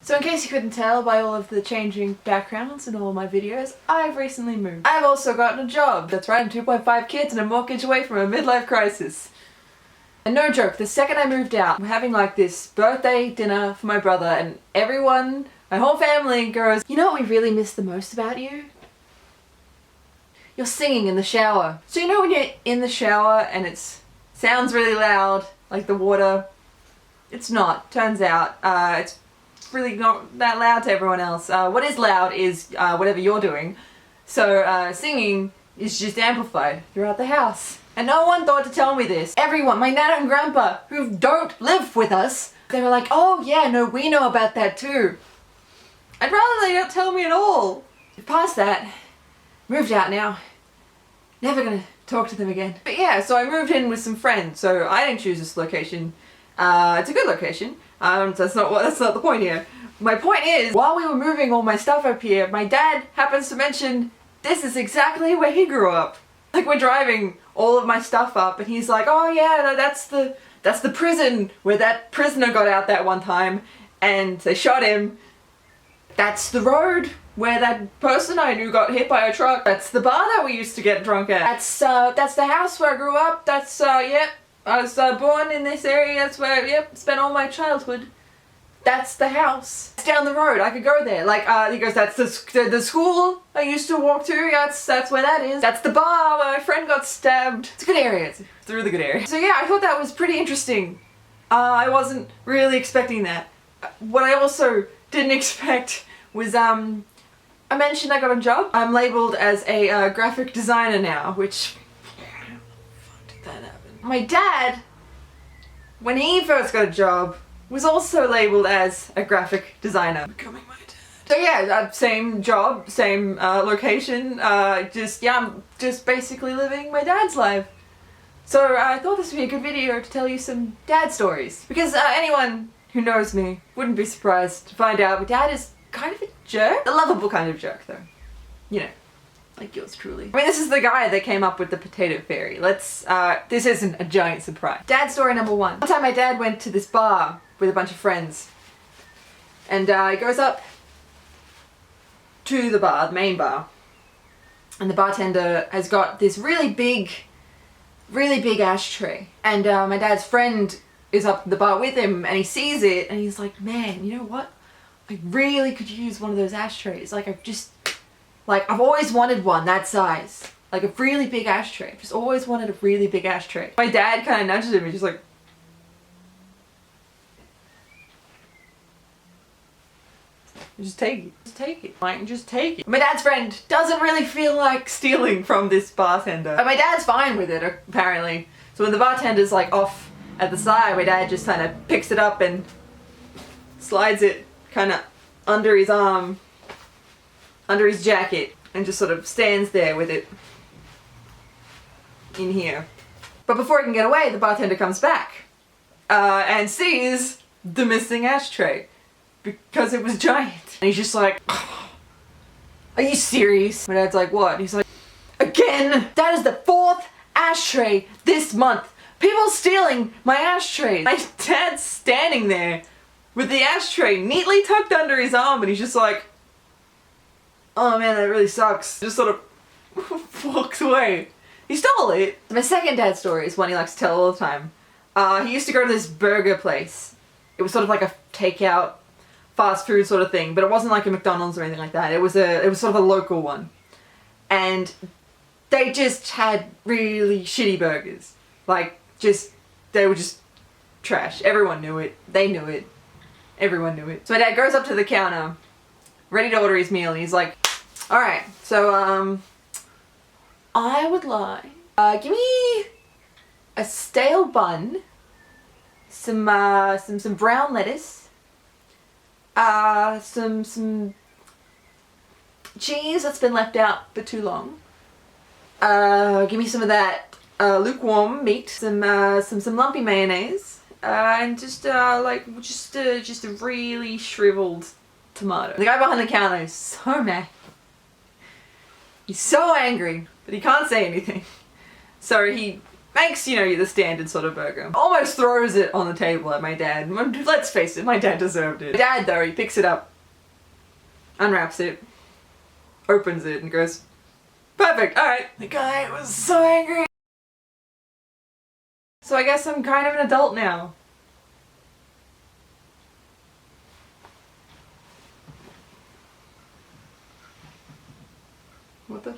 So in case you couldn't tell by all of the changing backgrounds in all my videos, I've recently moved. I've also gotten a job. That's right, I'm 2.5 kids and a mortgage away from a midlife crisis. And no joke, the second I moved out, I'm having like this birthday dinner for my brother and everyone, my whole family goes, you know what we really miss the most about you? You're singing in the shower. So you know when you're in the shower and it sounds really loud, like the water? It's not, turns out. It's really not that loud to everyone else. What is loud is whatever you're doing. So singing is just amplified throughout the house. And no one thought to tell me this. Everyone, my nana and grandpa, who don't live with us, they were like, oh yeah, no, we know about that too. I'd rather they don't tell me at all. Past that, moved out now. Never gonna talk to them again. But yeah, so I moved in with some friends, so I didn't choose this location. It's a good location. That's not the point here. My point is, while we were moving all my stuff up here, my dad happens to mention this is exactly where he grew up. Like we're driving all of my stuff up and he's like, oh yeah, that's the prison where that prisoner got out that one time and they shot him. That's the road where that person I knew got hit by a truck. That's the bar that we used to get drunk at. That's the house where I grew up. That's yep. I was born in this area, that's where, yep, spent all my childhood. That's the house. It's down the road, I could go there. Like, he goes, that's the school I used to walk to, that's where that is. That's the bar where my friend got stabbed. It's a good area, it's a really good area. So yeah, I thought that was pretty interesting. I wasn't really expecting that. What I also didn't expect was, I mentioned I got a job. I'm labeled as a graphic designer now, which, fuck did that happen? My dad, when he first got a job, was also labelled as a graphic designer. Becoming my dad. So yeah, same job, same location, I'm just basically living my dad's life. So I thought this would be a good video to tell you some dad stories. Because anyone who knows me wouldn't be surprised to find out my dad is kind of a jerk. A lovable kind of jerk though. You know. Like yours truly. I mean, this is the guy that came up with the potato fairy. This isn't a giant surprise. Dad story number one. One time my dad went to this bar with a bunch of friends. And he goes up to the bar, the main bar. And the bartender has got this really big ashtray. And my dad's friend is up at the bar with him and he sees it and he's like, man, you know what? I really could use one of those ashtrays. I've always wanted one that size. Like a really big ashtray. Just always wanted a really big ashtray. My dad kind of nudges him and just like, just take it. Just take it. Like, just take it. My dad's friend doesn't really feel like stealing from this bartender. But my dad's fine with it, apparently. So when the bartender's like off at the side, my dad just kind of picks it up and slides it kind of under his arm. Under his jacket and just sort of stands there with it in here. But before he can get away, the bartender comes back and sees the missing ashtray because it was giant. And he's just like, are you serious? My dad's like, what? He's like, again! That is the 4th ashtray this month. People stealing my ashtrays. My dad's standing there with the ashtray neatly tucked under his arm and he's just like, oh man, that really sucks. Just sort of walked away. He stole it. My second dad story is one he likes to tell all the time. He used to go to this burger place. It was sort of like a takeout, fast food sort of thing, but it wasn't like a McDonald's or anything like that. It was sort of a local one. And they just had really shitty burgers. They were just trash. Everyone knew it. They knew it. Everyone knew it. So my dad goes up to the counter, ready to order his meal, and he's like, alright, so, I would like, give me a stale bun, some brown lettuce, some cheese that's been left out for too long, give me some of that, lukewarm meat, some lumpy mayonnaise, and just a really shriveled tomato. The guy behind the counter is so mad. He's so angry, but he can't say anything. So he Makes, you know, the standard sort of burger. Almost throws it on the table at my dad. Let's face it, my dad deserved it. My dad though, he picks it up, unwraps it, opens it and goes, perfect, alright. The guy was so angry. So I guess I'm kind of an adult now. What the